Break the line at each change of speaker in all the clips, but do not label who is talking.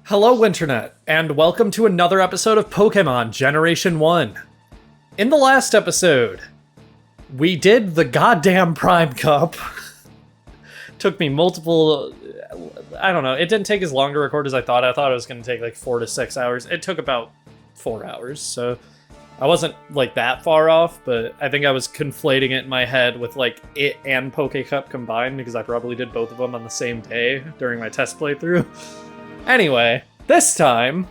Hello, Internet, and welcome to another episode of Pokémon Generation 1. In the last episode, we did the goddamn Prime Cup. Took me multiple... I don't know, it didn't take as long to record as I thought. I thought it was going to take like 4 to 6 hours. It took about 4 hours, so I wasn't like that far off, but I think I was conflating it in my head with like it and Poke Cup combined because I probably did both of them on the same day during my test playthrough. Anyway, this time,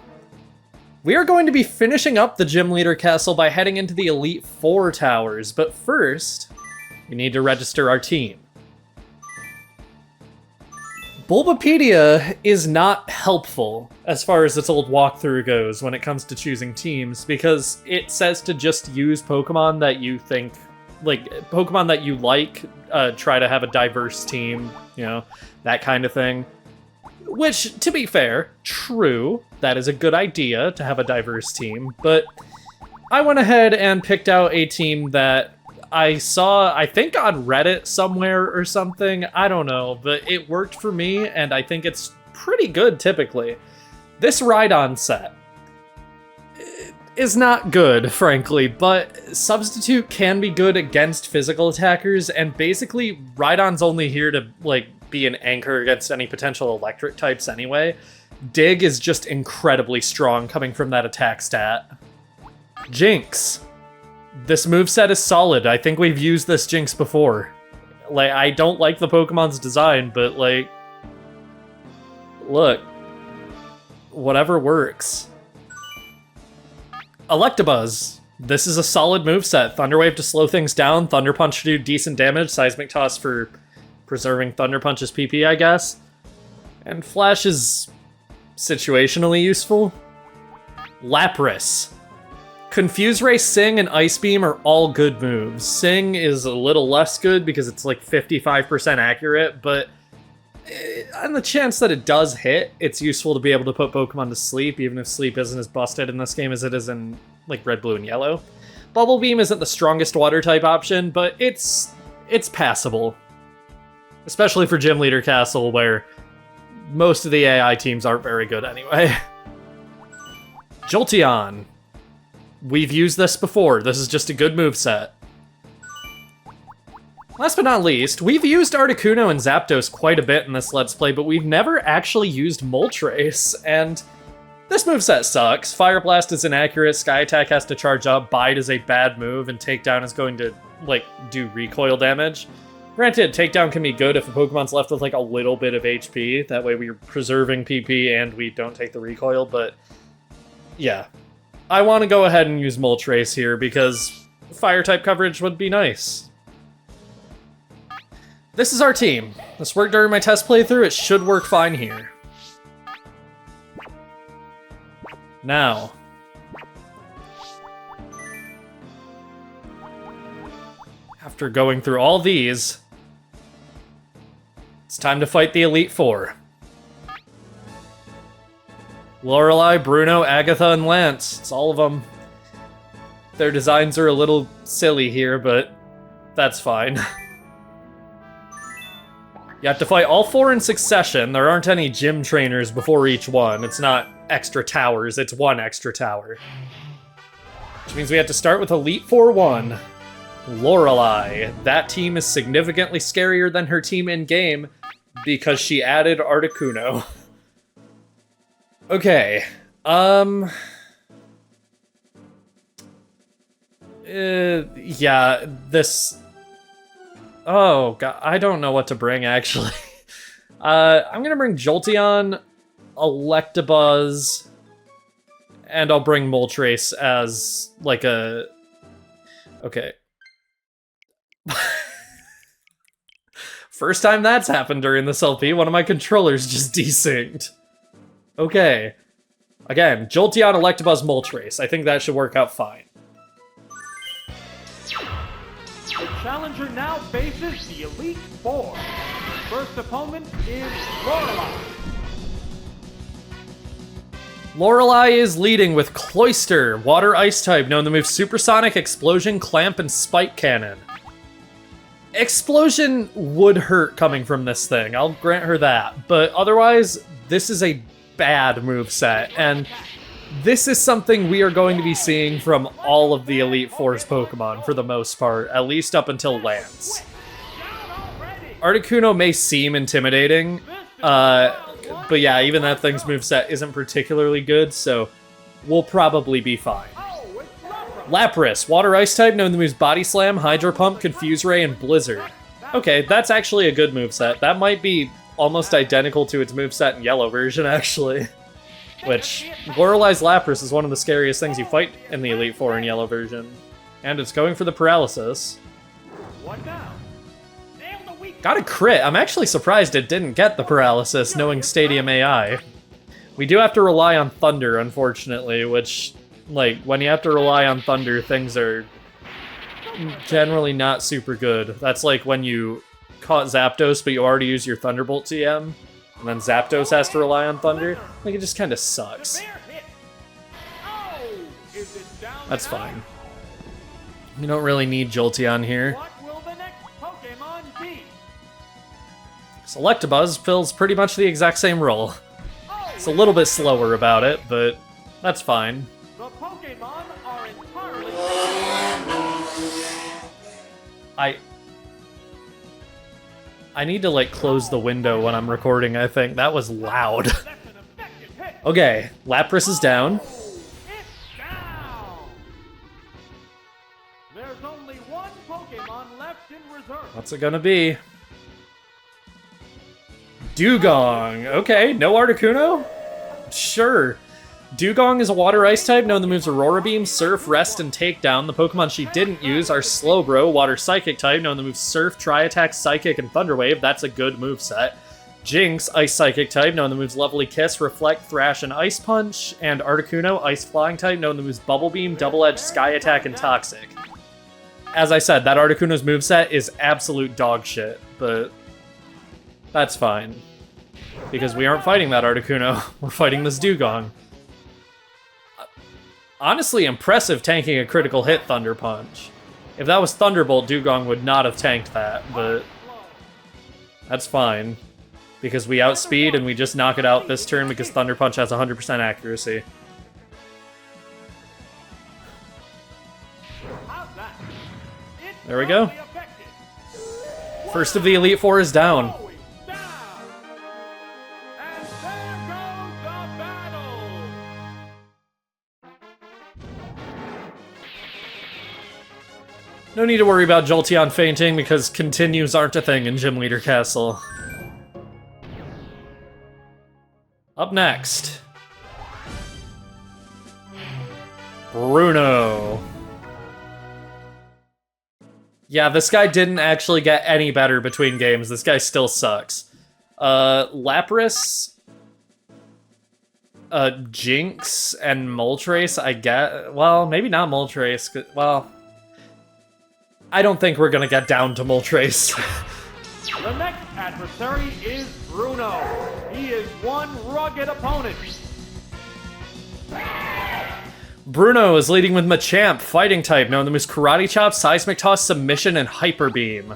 we are going to be finishing up the Gym Leader Castle by heading into the Elite Four towers, but first, we need to register our team. Bulbapedia is not helpful as far as its old walkthrough goes when it comes to choosing teams, because it says to just use Pokemon that you think, like, Pokemon that you like, try to have a diverse team, you know, that kind of thing. Which, to be fair, true, that is a good idea to have a diverse team, but I went ahead and picked out a team that I saw, I think on Reddit somewhere or something, I don't know, but it worked for me, and I think it's pretty good typically. This Rhydon set is not good, frankly, but Substitute can be good against physical attackers, and basically Rhydon's only here to, like, be an anchor against any potential electric types anyway. Dig is just incredibly strong coming from that attack stat. Jinx. This moveset is solid. I think we've used this Jinx before. Like, I don't like the Pokemon's design, but like, look, whatever works. Electabuzz. This is a solid moveset. Thunder Wave to slow things down, Thunder Punch to do decent damage, Seismic Toss for preserving Thunder Punch's PP, I guess. And Flash is situationally useful. Lapras. Confuse Ray, Sing, and Ice Beam are all good moves. Sing is a little less good because it's like 55% accurate, but on the chance that it does hit, it's useful to be able to put Pokemon to sleep, even if sleep isn't as busted in this game as it is in like Red, Blue, and Yellow. Bubble Beam isn't the strongest water type option, but it's passable. Especially for Gym Leader Castle, where most of the AI teams aren't very good anyway. Jolteon. We've used this before. This is just a good moveset. Last but not least, we've used Articuno and Zapdos quite a bit in this Let's Play, but we've never actually used Moltres, and this moveset sucks. Fire Blast is inaccurate, Sky Attack has to charge up, Bite is a bad move, and Takedown is going to, like, do recoil damage. Granted, Takedown can be good if a Pokemon's left with, like, a little bit of HP. That way we're preserving PP and we don't take the recoil, but yeah. I want to go ahead and use Moltres here because Fire-type coverage would be nice. This is our team. This worked during my test playthrough. It should work fine here. Now, after going through all these, it's time to fight the Elite Four. Lorelei, Bruno, Agatha, and Lance. It's all of them. Their designs are a little silly here, but that's fine. You have to fight all four in succession. There aren't any gym trainers before each one. It's not extra towers, it's one extra tower. Which means we have to start with Elite Four 1. Lorelei. That team is significantly scarier than her team in-game because she added Articuno. Okay, yeah, this... Oh, God, I don't know what to bring, actually. I'm gonna bring Jolteon, Electabuzz, and I'll bring Moltres as, like, a... Okay. First time that's happened during this LP, one of my controllers just desynced. Okay. Again, Jolteon, Electabuzz, Moltres. I think that should work out fine.
The challenger now faces the Elite Four. First opponent is Lorelei.
Lorelei is leading with Cloyster, Water Ice type, known to move Supersonic, Explosion, Clamp, and Spike Cannon. Explosion would hurt coming from this thing, I'll grant her that, but otherwise, this is a bad moveset, and this is something we are going to be seeing from all of the Elite Four's Pokemon for the most part, at least up until Lance. Articuno may seem intimidating, but yeah, even that thing's moveset isn't particularly good, so we'll probably be fine. Lapras, Water Ice type, known to moves Body Slam, Hydro Pump, Confuse Ray, and Blizzard. Okay, that's actually a good moveset. That might be almost identical to its moveset in Yellow version, actually. Which, Lorelai's Lapras is one of the scariest things you fight in the Elite Four in Yellow version. And it's going for the Paralysis. Got a crit. I'm actually surprised it didn't get the Paralysis, knowing Stadium AI. We do have to rely on Thunder, unfortunately, which, like, when you have to rely on Thunder, things are generally not super good. That's like when you caught Zapdos, but you already use your Thunderbolt TM, and then Zapdos has to rely on Thunder. Like, it just kind of sucks. That's fine. You don't really need Jolteon here. Selectabuzz fills pretty much the exact same role. It's a little bit slower about it, but that's fine.
The Pokémon are entirely...
I need to, like, close the window when I'm recording, I think. That was loud. Okay, Lapras is down.
There's only one Pokémon left in reserve.
What's it gonna be? Dugong. Okay, no Articuno? Sure. Dugong is a Water Ice type, known to moves Aurora Beam, Surf, Rest, and Takedown. The Pokemon she didn't use are Slowbro, Water Psychic type, known to move Surf, Tri-Attack, Psychic, and Thunder Wave. That's a good moveset. Jinx, Ice Psychic type, known to moves Lovely Kiss, Reflect, Thrash, and Ice Punch. And Articuno, Ice Flying type, known to moves Bubble Beam, Double Edge, Sky Attack, and Toxic. As I said, that Articuno's moveset is absolute dog shit, but that's fine. Because we aren't fighting that Articuno, we're fighting this Dugong. Honestly, impressive tanking a critical hit Thunder Punch. If that was Thunderbolt, Dugong would not have tanked that, but that's fine. Because we outspeed and we just knock it out this turn because Thunder Punch has 100% accuracy. There we go. First of the Elite Four is down. No need to worry about Jolteon fainting because continues aren't a thing in Gym Leader Castle. Up next, Bruno. Yeah, this guy didn't actually get any better between games. This guy still sucks. Lapras, Jinx, and Moltres, I get. Well, maybe not Moltres. Well, I don't think we're gonna get down to Moltres.
The next adversary is Bruno. He is one rugged opponent.
Bruno is leading with Machamp, fighting type, known to moves Karate Chop, Seismic Toss, Submission, and Hyper Beam.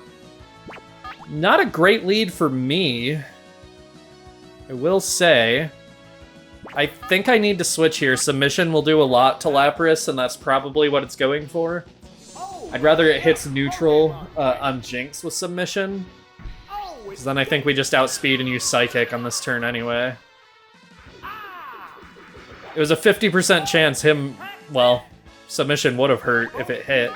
Not a great lead for me, I will say. I think I need to switch here. Submission will do a lot to Lapras, and that's probably what it's going for. I'd rather it hits neutral on Jinx with Submission, because then I think we just outspeed and use Psychic on this turn anyway. It was a 50% chance well, Submission would have hurt if it hit.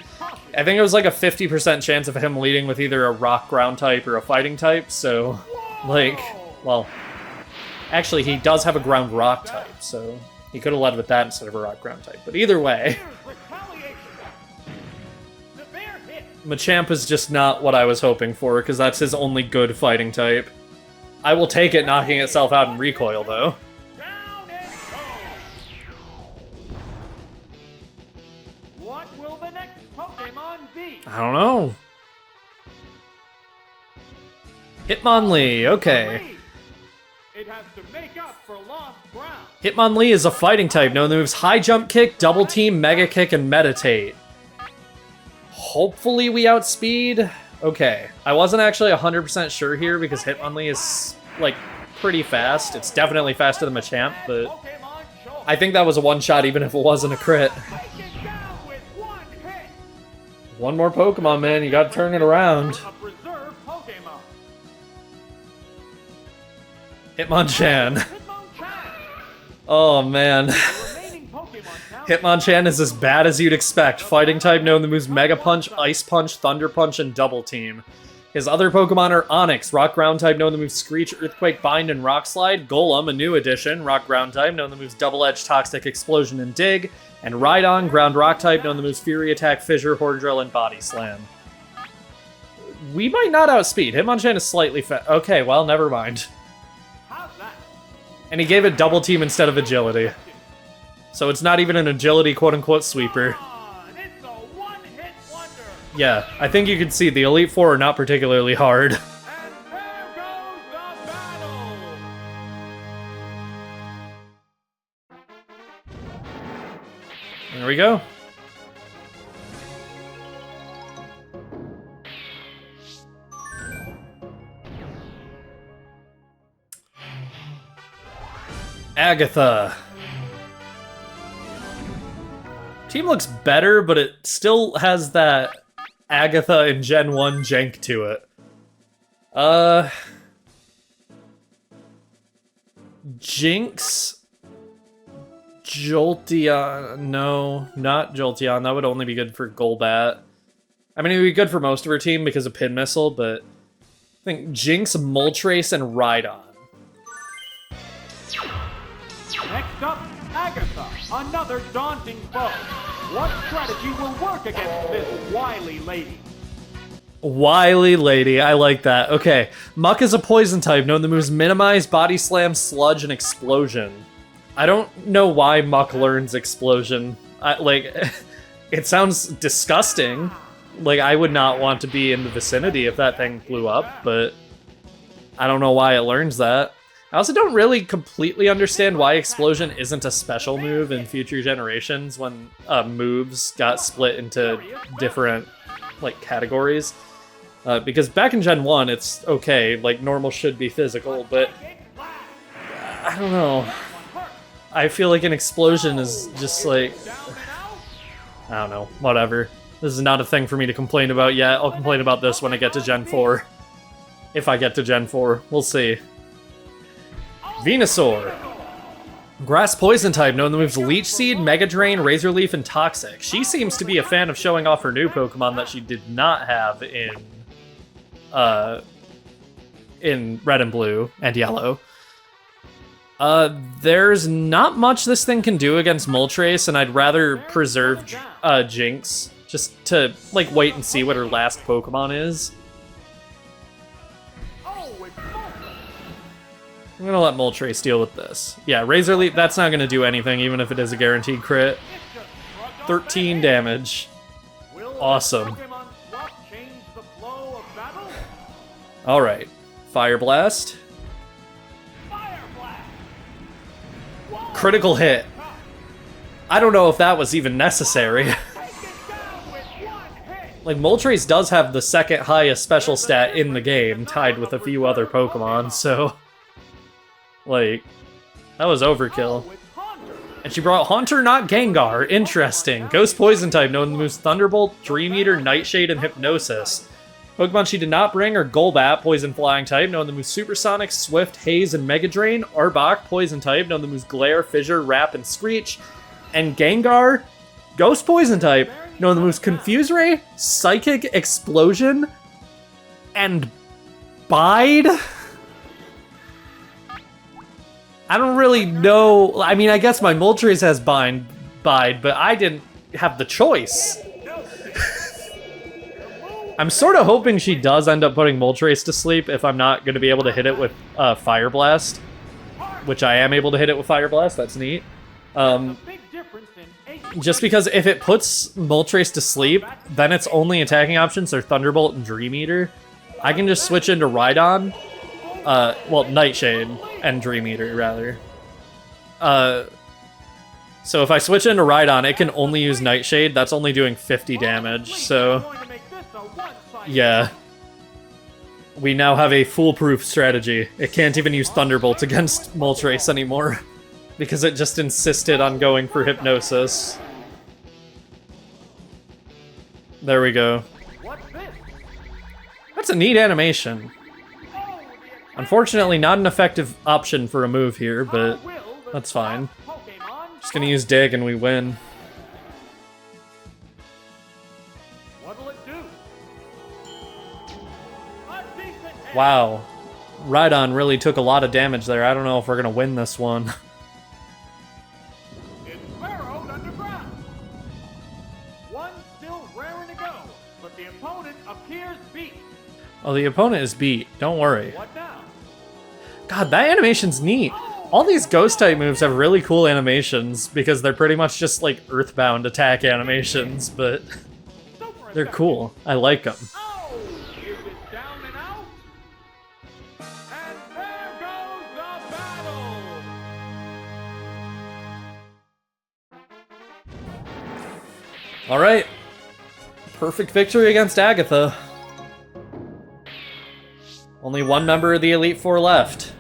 I think it was like a 50% chance of him leading with either a Rock Ground type or a Fighting type, so, like, well, actually he does have a Ground Rock type, so he could have led with that instead of a Rock Ground type, but either way. Machamp is just not what I was hoping for, because that's his only good fighting type. I will take it knocking itself out in recoil, though.
What will the next Pokemon be?
I don't know. Hitmonlee, okay.
It has to make up for lost ground.
Hitmonlee is a fighting type, known to moves High Jump Kick, Double Team, Mega Kick, and Meditate. Hopefully we outspeed. Okay, I wasn't actually 100% sure here because Hitmonlee is, like, pretty fast. It's definitely faster than Machamp, but I think that was a one-shot even if it wasn't a crit. One more Pokemon, man. You gotta turn it around. Hitmonchan. Oh, man. Hitmonchan is as bad as you'd expect. Fighting type known the moves Mega Punch, Ice Punch, Thunder Punch, and Double Team. His other Pokemon are Onix, Rock Ground type known the moves Screech, Earthquake, Bind, and Rock Slide. Golem, a new addition, Rock Ground type known the moves Double Edge, Toxic, Explosion, and Dig. And Rhydon, Ground Rock type known the moves Fury Attack, Fissure, Horde Drill, and Body Slam. We might not outspeed. Hitmonchan is slightly fast. Okay, well, never mind. And he gave it Double Team instead of Agility. So it's not even an Agility quote-unquote sweeper. Yeah, I think you can see the Elite Four are not particularly hard. There we go. Agatha. Team looks better, but it still has that Agatha in Gen 1 jank to it. Jinx? Jolteon. No, not Jolteon. That would only be good for Golbat. I mean, it would be good for most of her team because of Pin Missile, but I think Jinx, Moltres, and Rhydon.
Next up, Agatha, another daunting foe. What strategy will work against this wily lady?
Wily lady, I like that. Okay, Muck is a poison type known the moves Minimize, Body Slam, Sludge, and Explosion. I don't know why Muck learns Explosion. It sounds disgusting. Like, I would not want to be in the vicinity if that thing blew up, but I don't know why it learns that. I also don't really completely understand why Explosion isn't a special move in future generations when moves got split into different, like, categories. Because back in Gen 1, it's okay, like, normal should be physical, but I don't know. I feel like an Explosion is just, like, I don't know, whatever. This is not a thing for me to complain about yet. I'll complain about this when I get to Gen 4. If I get to Gen 4, we'll see. Venusaur. Grass Poison type, known the moves Leech Seed, Mega Drain, Razor Leaf, and Toxic. She seems to be a fan of showing off her new Pokemon that she did not have in Red and Blue and Yellow. There's not much this thing can do against Moltres, and I'd rather preserve Jinx just to like wait and see what her last Pokemon is. I'm gonna let Moltres deal with this. Yeah, Razor Leaf, that's not gonna do anything, even if it is a guaranteed crit. 13 damage. Awesome. Alright. Fire Blast. Critical hit. I don't know if that was even necessary. Like, Moltres does have the second highest special stat in the game, tied with a few other Pokemon, so... like, that was overkill. And she brought Haunter, not Gengar. Interesting. Ghost Poison type, known the moves Thunderbolt, Dream Eater, Nightshade, and Hypnosis. Pokemon she did not bring are Golbat, Poison Flying type, known the moves Supersonic, Swift, Haze, and Mega Drain. Arbok, Poison type, known the moves Glare, Fissure, Wrap, and Screech. And Gengar, Ghost Poison type, known the moves Confuse Ray, Psychic, Explosion, and Bide? I don't really know. I mean, I guess my Moltres has Bide, but I didn't have the choice. I'm sort of hoping she does end up putting Moltres to sleep if I'm not going to be able to hit it with Fire Blast. Which I am able to hit it with Fire Blast, that's neat. Just because if it puts Moltres to sleep, then its only attacking options are Thunderbolt and Dream Eater. I can just switch into Rhydon. Well, Nightshade and Dream Eater, rather. So if I switch into Rhydon, it can only use Nightshade. That's only doing 50 damage, so... yeah. we now have a foolproof strategy. It can't even use Thunderbolt against Moltres anymore, because it just insisted on going for Hypnosis. There we go.
What's this?
That's a neat animation. Unfortunately, not an effective option for a move here, but that's fine. Just gonna use Dig and we win.
What'll it do? A decent hit.
Wow. Rhydon really took a lot of damage there. I don't know if we're gonna win this one.
It's burrowed underground. One still raring to go, but the opponent appears beat.
Oh, the opponent is beat. Don't worry.
What now?
God, that animation's neat. All these Ghost-type moves have really cool animations because they're pretty much just like Earthbound attack animations, but
Super
they're
effective.
cool. I like them.
Oh! Is it down and out? And there goes the battle!
Alright. Perfect victory against Agatha. Only one member of the Elite Four left.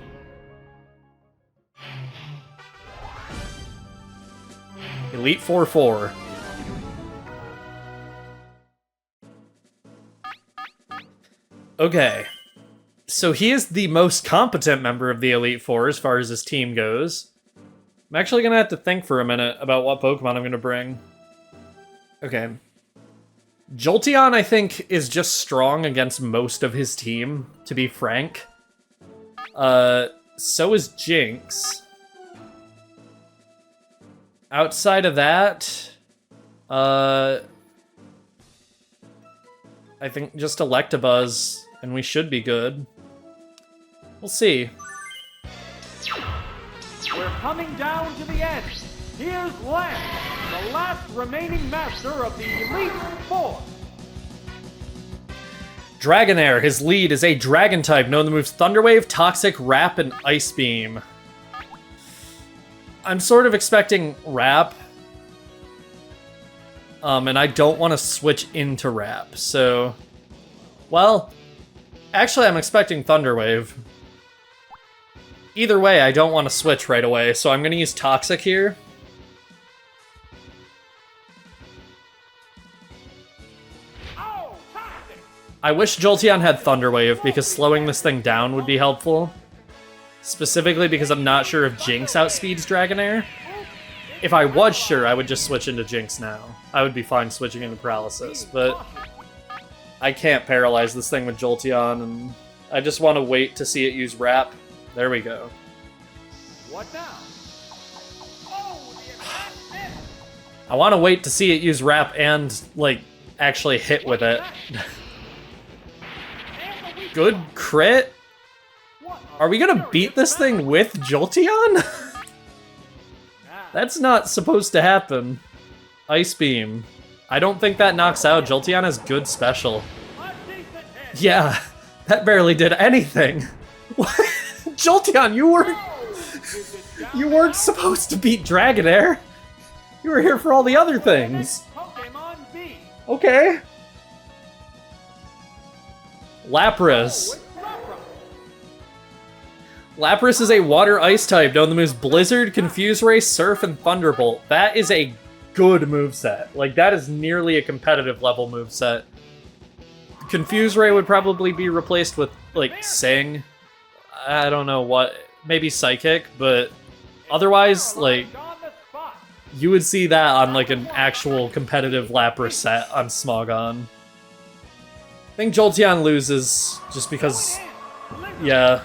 Elite 4-4. Okay. So he is the most competent member of the Elite Four as far as his team goes. I'm actually gonna have to think for a minute about what Pokemon I'm gonna bring. Okay. Jolteon, I think, is just strong against most of his team, to be frank. So is Jinx. Outside of that, I think just Electabuzz, and we should be good. We'll see.
We're coming down to the end. Here's Lance, the last remaining master of the Elite Four.
Dragonair, his lead is a Dragon type, known to moves Thunder Wave, Toxic, Wrap, and Ice Beam. I'm sort of expecting Wrap. And I don't want to switch into Wrap, so... Well, actually I'm expecting Thunder Wave. Either way, I don't want to switch right away, so I'm going to use Toxic here.
Oh, toxic!
I wish Jolteon had Thunder Wave, because slowing this thing down would be helpful. Specifically because I'm not sure if Jinx outspeeds Dragonair. If I was sure, I would just switch into Jinx now. I would be fine switching into Paralysis, but I can't paralyze this thing with Jolteon, and I just want to wait to see it use Wrap. There we go.
What now? Oh, the attack missed!
I want to wait to see it use Wrap and, like, actually hit with it.
And the weak
Good
spot.
crit?
What a
Are we gonna
furious
beat this
battle.
thing with Jolteon?
Now,
That's not supposed to happen. Ice Beam. I don't think that knocks out. Jolteon has good special.
a decent hit.
Yeah, that barely did anything. What? Jolteon, you weren't
Is it down
you
and
weren't
out?
supposed to beat Dragonair. You were here for all the other things.
Pokemon B.
Okay.
Oh,
Lapras.
it's Lapras.
Lapras is a water ice type, known to moves Blizzard, Confuse Ray, Surf, and Thunderbolt. That is a good moveset. Like, that is nearly a competitive level moveset. Confuse Ray would probably be replaced with, like, Sing. I don't know what, maybe Psychic, but otherwise, like,
On the spot.
you would see that on, like, an actual competitive Lapras set on Smogon. I think Jolteon loses just because, yeah,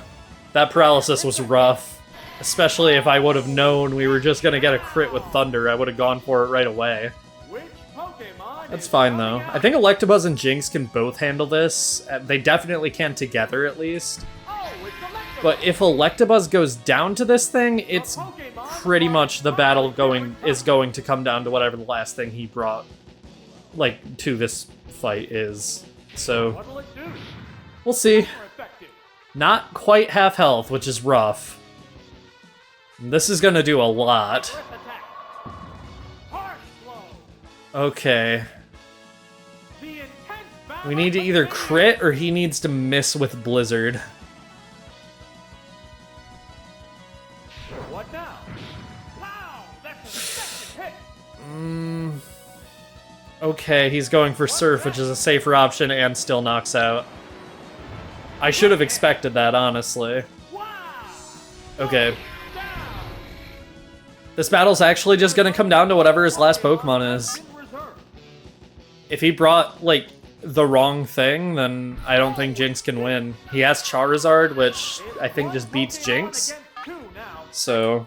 that paralysis was rough. Especially if I would have known we were just gonna get a crit with Thunder, I would have gone for it right away.
Which Pokemon
That's
is
fine though.
coming
I think Electabuzz and Jinx can both handle this. They definitely can together at least.
out? Oh, it's Electabuzz.
But if Electabuzz goes down to this thing, it's pretty much the battle is going to come down to whatever the last thing he brought, like, to this fight is. So,
What'll it do?
we'll see.
Super effective.
Not quite half health, which is rough. This is gonna do a lot.
Earth attack. Harsh blow.
Okay.
The intense battle
We need to either crit or he needs to miss with Blizzard.
What now? Wow, that's a second hit.
Okay, he's going for Surf, which is a safer option and still knocks out. I should have expected that, honestly. Okay. This battle's actually just gonna come down to whatever his last Pokemon is. If he brought, like, the wrong thing, then I don't think Jinx can win. He has Charizard, which I think just beats Jinx. So,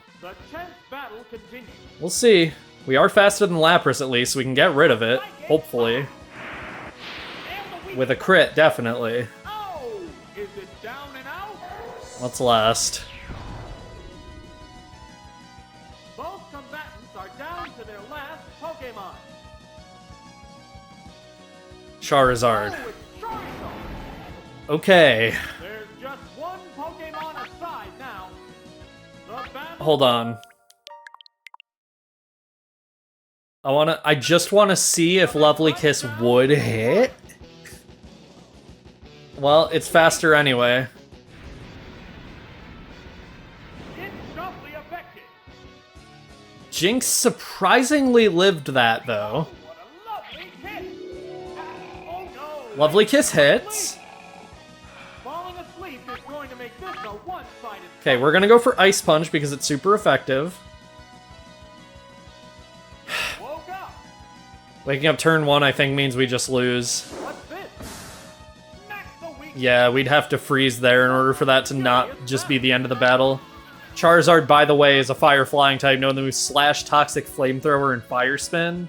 we'll see. We are faster than Lapras at least, so we can get rid of it, hopefully. With a crit, definitely. What's last?
Both combatants are down to their last Pokémon.
Charizard. Okay.
There's just one Pokémon aside now.
Hold on. I just wanna see if Lovely Kiss would hit. Well, it's faster anyway. Jinx surprisingly lived that, though. Lovely Kiss hits. Okay, we're gonna go for Ice Punch because it's super effective. Waking up turn 1, I think, means we just lose. Yeah, we'd have to freeze there in order for that to not just be the end of the battle. Charizard, by the way, is a Fire Flying type, known to Slash, Toxic Flamethrower, and Fire Spin.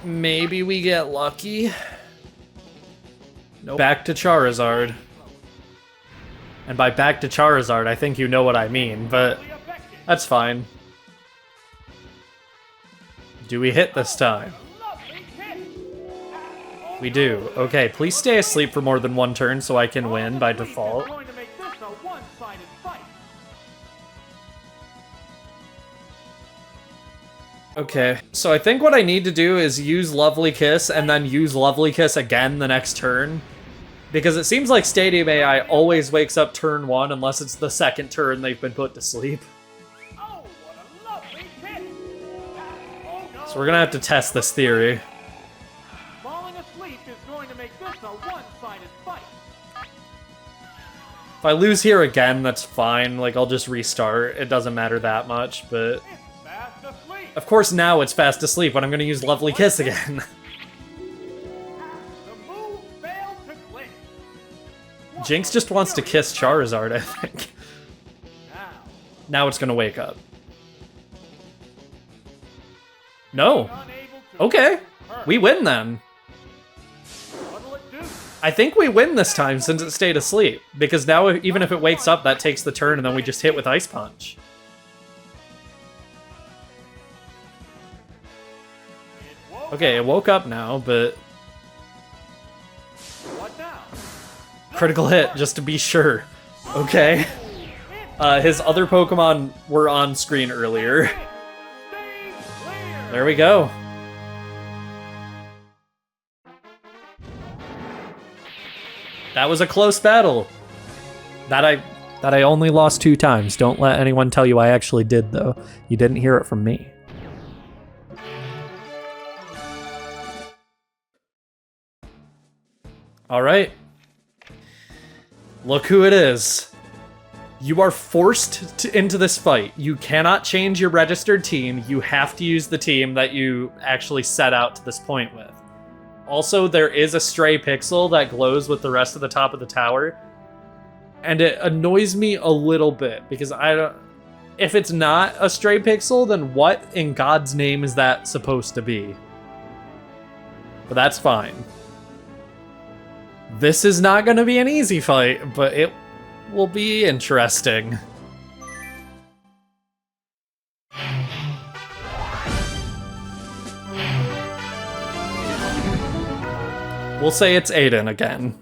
Maybe we get lucky. Nope. Back to Charizard. And by back to Charizard, I think you know what I mean, but that's fine. Do we hit this time? We do. Okay, please stay asleep for more than one turn so I can win by default. Okay, so I think what I need to do is use Lovely Kiss and then use Lovely Kiss again the next turn. Because it seems like Stadium AI always wakes up turn 1 unless it's the second turn they've been put to sleep. So we're gonna have to test this theory.
Falling asleep is going to make this a one-sided fight.
If I lose here again, that's fine. Like, I'll just restart. It doesn't matter that much, but... Of course now it's fast asleep when I'm gonna use Lovely Kiss again. Jinx just wants to kiss Charizard, I think. Now it's gonna wake up. No. Okay. We win then. I think we win this time since it stayed asleep. Because now even if it wakes up, that takes the turn and then we just hit with Ice Punch. Okay, it woke up now, but... Critical hit, just to be sure. Okay. His other Pokemon were on screen earlier. There we go. That was a close battle. That I only lost 2 times. Don't let anyone tell you I actually did, though. You didn't hear it from me. All right. Look who it is. You are forced into this fight. You cannot change your registered team. You have to use the team that you actually set out to this point with. Also, there is a stray pixel that glows with the rest of the top of the tower. And it annoys me a little bit because I don't... If it's not a stray pixel, then what in God's name is that supposed to be? But that's fine. This is not going to be an easy fight, but it will be interesting. We'll say it's Aiden again.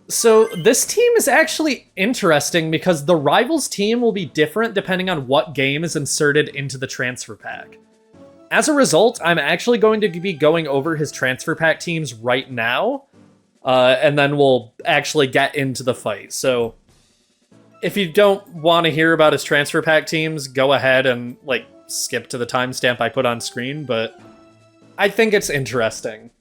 So this team is actually interesting because the rivals team will be different depending on what game is inserted into the transfer pack. As a result, I'm actually going to be going over his transfer pack teams right now, and then we'll actually get into the fight. So if you don't want to hear about his transfer pack teams, go ahead and like skip to the timestamp I put on screen, but I think it's interesting.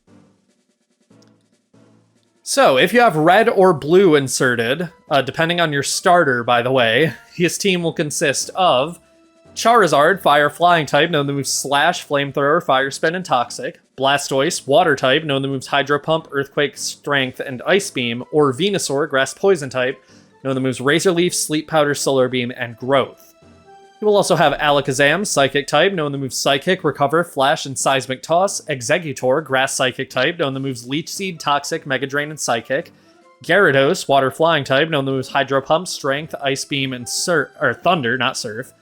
So, if you have red or blue inserted, depending on your starter, by the way, his team will consist of Charizard, Fire Flying type, known to move Slash, Flamethrower, Fire Spin, and Toxic. Blastoise, Water type, known to moves Hydro Pump, Earthquake, Strength, and Ice Beam. Or Venusaur, Grass Poison type, known to moves Razor Leaf, Sleep Powder, Solar Beam, and Growth. You will also have Alakazam, Psychic type, known to move Psychic, Recover, Flash, and Seismic Toss. Exeggutor, Grass Psychic type, known to moves Leech Seed, Toxic, Mega Drain, and Psychic. Gyarados, Water Flying type, known to moves Hydro Pump, Strength, Ice Beam, and Thunder, not Surf.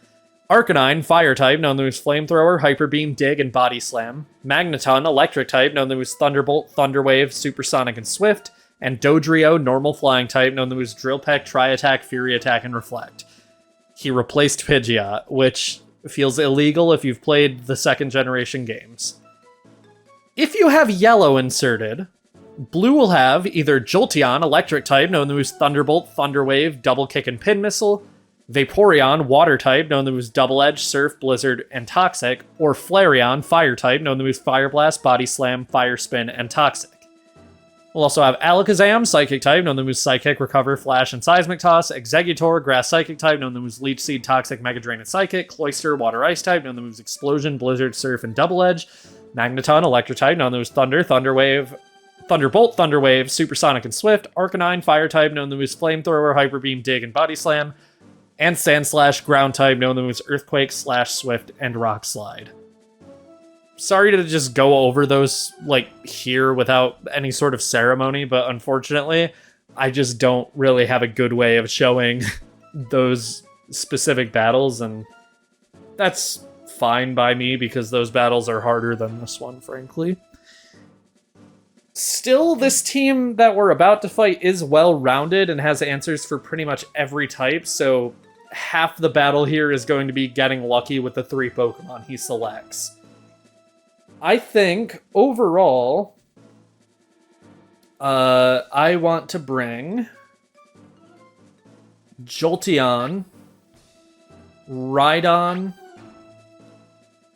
Arcanine, Fire type, known to moves Flamethrower, Hyper Beam, Dig, and Body Slam. Magneton, Electric type, known to moves Thunderbolt, Thunder Wave, Supersonic, and Swift. And Dodrio, Normal Flying type, known to moves Drill Peck, Tri Attack, Fury Attack, and Reflect. He replaced Pidgeot, which feels illegal if you've played the second generation games. If you have yellow inserted, blue will have either Jolteon, Electric type, known to moves Thunderbolt, Thunder Wave, Double Kick, and Pin Missile. Vaporeon, Water type, known to moves Double Edge, Surf, Blizzard, and Toxic. Or Flareon, Fire type, known to moves Fire Blast, Body Slam, Fire Spin, and Toxic. We'll also have Alakazam, Psychic type, known to moves Psychic, Recover, Flash, and Seismic Toss. Exeggutor, Grass Psychic type, known to moves Leech Seed, Toxic, Mega Drain, and Psychic. Cloyster, Water Ice type, known to moves Explosion, Blizzard, Surf, and Double Edge. Magneton, Electric type, known to moves Thunder, Thunder Wave, Thunderbolt, Thunder Wave, Supersonic, and Swift. Arcanine, Fire type, known to moves Flamethrower, Hyper Beam, Dig, and Body Slam. And Sandslash, Ground type, known to moves Earthquake, Slash, Swift, and Rock Slide. Sorry to just go over those, like, here without any sort of ceremony, but unfortunately, I just don't really have a good way of showing those specific battles, and that's fine by me, because those battles are harder than this one, frankly. Still, this team that we're about to fight is well-rounded and has answers for pretty much every type, so half the battle here is going to be getting lucky with the 3 Pokemon he selects. I think, overall, I want to bring Jolteon, Rhydon,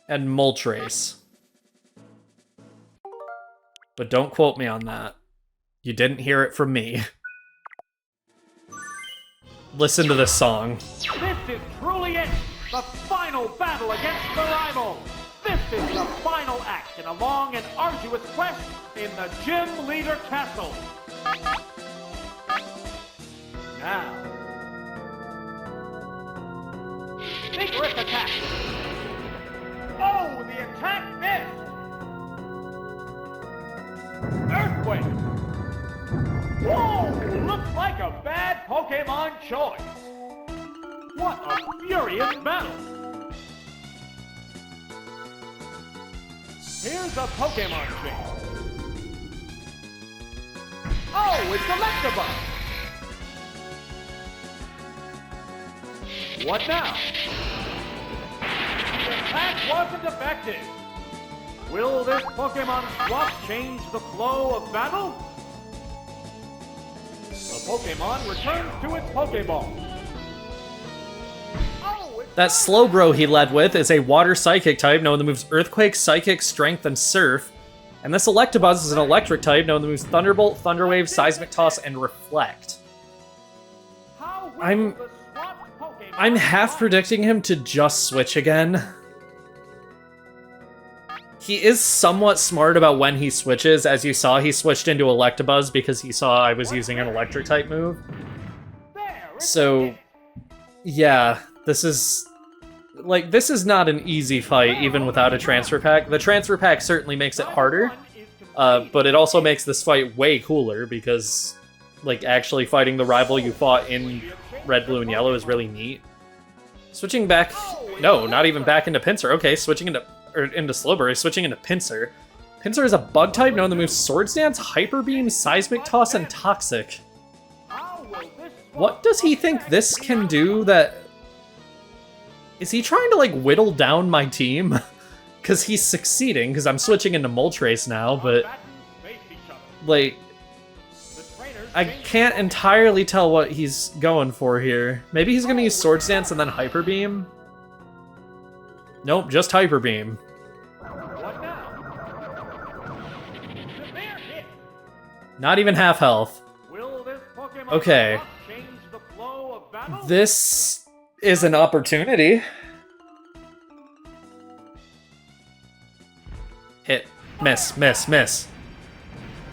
and Moltres. But don't quote me on that. You didn't hear it from me. Listen to this song.
This is truly it! The final battle against the rival! This is the final act in a long and arduous quest in the Gym Leader Castle. Now, vigorous attack. Oh, the attack missed. Earthquake. Whoa, looks like a bad Pokémon choice. What a furious battle. Here's a Pokémon change. Oh, it's Electabuzz! What now? The attack wasn't effective. Will this Pokémon swap change the flow of battle? The Pokémon returns to its Pokéball.
That Slowbro he led with is a Water Psychic type, known to moves Earthquake, Psychic, Strength, and Surf. And this Electabuzz is an Electric type, known to moves Thunderbolt, Thunderwave, Seismic Toss, and Reflect. I'm half predicting him to just switch again. He is somewhat smart about when he switches. As you saw, he switched into Electabuzz because he saw I was using an Electric type move. So, yeah. This is not an easy fight, even without a transfer pack. The transfer pack certainly makes it harder, but it also makes this fight way cooler, because, like, actually fighting the rival you fought in Red, Blue, and Yellow is really neat. Switching back... No, not even back into Pinsir. Okay, switching into Slowbro, switching into Pinsir. Pinsir is a bug type known to move Swords Dance, Hyper Beam, Seismic Toss, and Toxic. What does he think this can do that... Is he trying to, like, whittle down my team? because he's succeeding, because I'm switching into Moltres now, but, like, I can't entirely tell what he's going for here. Maybe he's gonna use Swords Dance and then Hyper Beam? Nope, just Hyper Beam. Not even half health. Okay. This is an opportunity. Hit. Miss, miss, miss.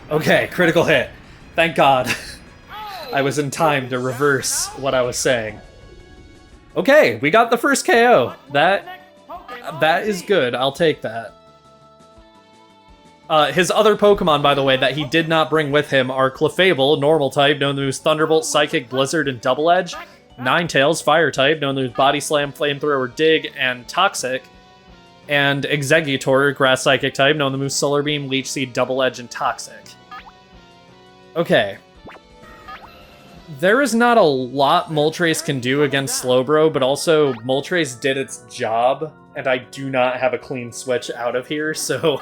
Okay, critical hit. Thank God. I was in time to reverse what I was saying. Okay, we got the first KO. That is good. I'll take that. His other Pokemon, by the way, that he did not bring with him are Clefable, normal type, known to use Thunderbolt, Psychic, Blizzard, and Double Edge. Ninetales, fire type, known to use Body Slam, Flamethrower, Dig, and Toxic. And Exeggutor, grass psychic type, known to use Solar Beam, Leech Seed, Double Edge, and Toxic. Okay. There is not a lot Moltres can do against Slowbro, but also Moltres did its job, and I do not have a clean switch out of here, so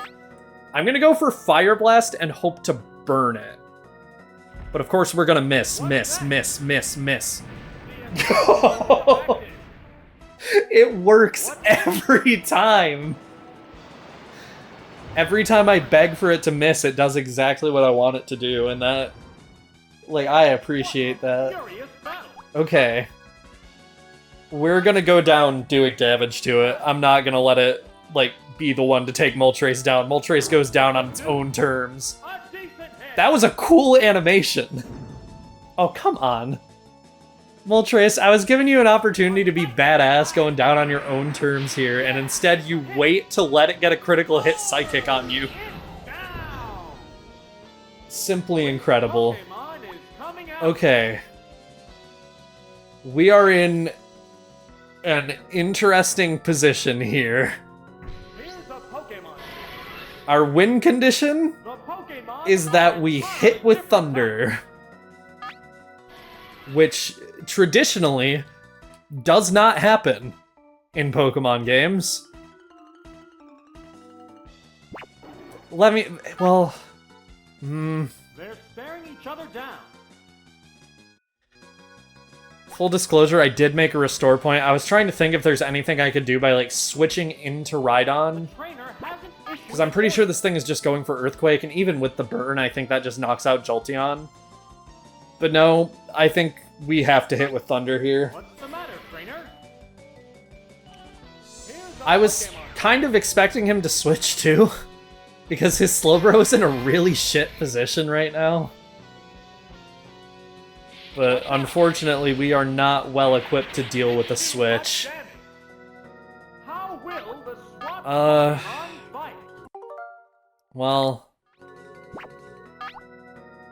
I'm gonna go for Fire Blast and hope to burn it. But of course we're gonna miss. It works every time. Every time I beg for it to miss, it does exactly what I want it to do, and that... like, I appreciate that. Okay. We're gonna go down doing damage to it. I'm not gonna let it, like, be the one to take Moltres down. Moltres goes down on its own terms. That was a cool animation. Oh, come on. Moltres, I was giving you an opportunity to be badass going down on your own terms here, and instead you wait to let it get a critical hit psychic on you. Simply incredible. Okay. We are in an interesting position here. Our win condition is that we hit with Thunder, which traditionally does not happen in Pokemon games. Let me... well... They're staring each other down. Full disclosure, I did make a restore point. I was trying to think if there's anything I could do by, like, switching into Rhydon. Because I'm pretty sure this thing is just going for Earthquake, and even with the burn, I think that just knocks out Jolteon. But no, I think we have to hit with Thunder here. What's the matter, trainer? I was kind of expecting him to switch too, because his Slowbro is in a really shit position right now. But unfortunately, we are not well equipped to deal with a switch. Well...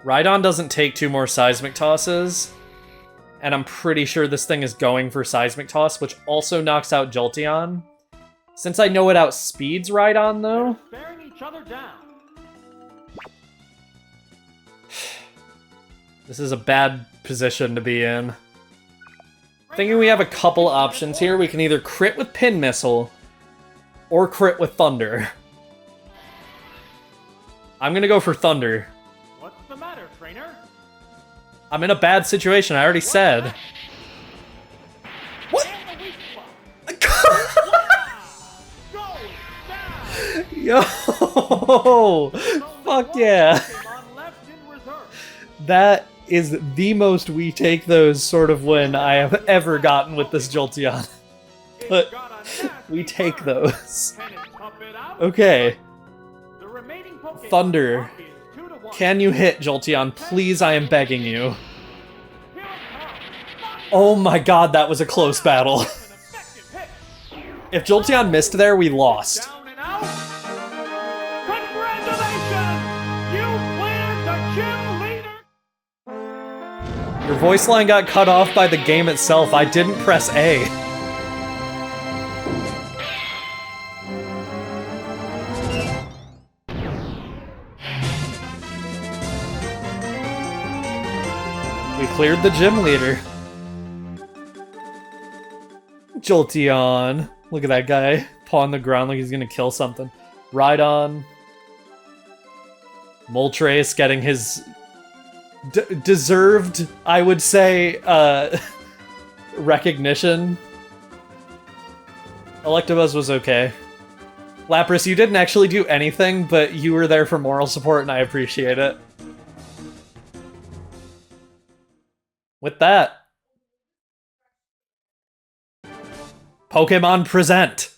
Rhydon doesn't take 2 more Seismic Tosses, and I'm pretty sure this thing is going for Seismic Toss, which also knocks out Jolteon. Since I know it outspeeds Rhydon, though... This is a bad position to be in. Thinking we have a couple options here. We can either crit with Pin Missile, or crit with Thunder. I'm gonna go for Thunder. What's the matter, trainer? I'm in a bad situation, I already said. What? Yo! Fuck yeah! That is the most we take those sort of win I have ever gotten with this Jolteon. But we take those. Okay. Thunder. Can you hit, Jolteon? Please, I am begging you. Oh my god, that was a close battle. If Jolteon missed there, we lost. Your voice line got cut off by the game itself. I didn't press A. We cleared the gym leader. Jolteon. Look at that guy. paw on the ground like he's gonna kill something. Rhydon. Moltres getting his deserved, I would say, recognition. Electabuzz was okay. Lapras, you didn't actually do anything, but you were there for moral support, and I appreciate it. With that, Pokemon Present.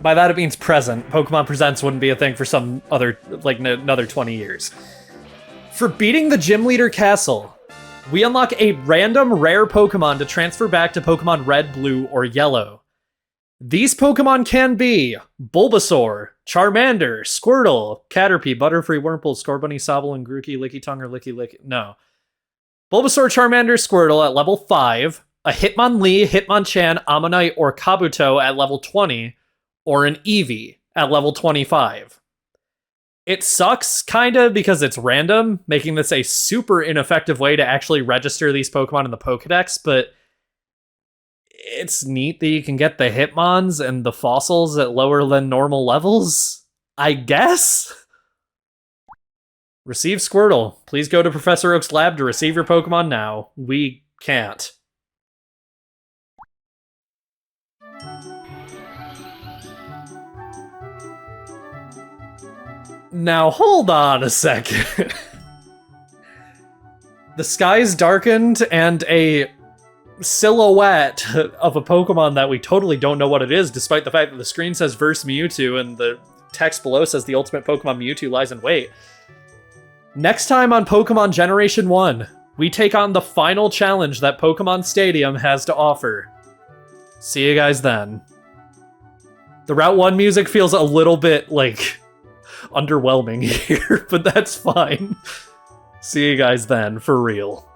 By that it means present. Pokemon Presents wouldn't be a thing for some other, like, another 20 years. For beating the Gym Leader Castle, we unlock a random rare Pokemon to transfer back to Pokemon Red, Blue, or Yellow. These Pokemon can be Bulbasaur, Charmander, Squirtle, Caterpie, Butterfree, Wurmple, Scorbunny, Sobble, and Grookey, Lickitung, or Licky. No. Bulbasaur, Charmander, Squirtle at level 5, a Hitmonlee, Hitmonchan, Ammonite, or Kabuto at level 20, or an Eevee at level 25. It sucks, kinda, because it's random, making this a super ineffective way to actually register these Pokemon in the Pokedex, but it's neat that you can get the Hitmons and the fossils at lower than normal levels, I guess? Receive Squirtle. Please go to Professor Oak's lab to receive your Pokemon now. We can't. Now, hold on a second. The sky's darkened and a silhouette of a Pokemon that we totally don't know what it is, despite the fact that the screen says Verse Mewtwo and the text below says the ultimate Pokemon Mewtwo lies in wait. Next time on Pokemon Generation 1, we take on the final challenge that Pokemon Stadium has to offer. See you guys then. The Route 1 music feels a little bit, like, underwhelming here, but that's fine. See you guys then, for real.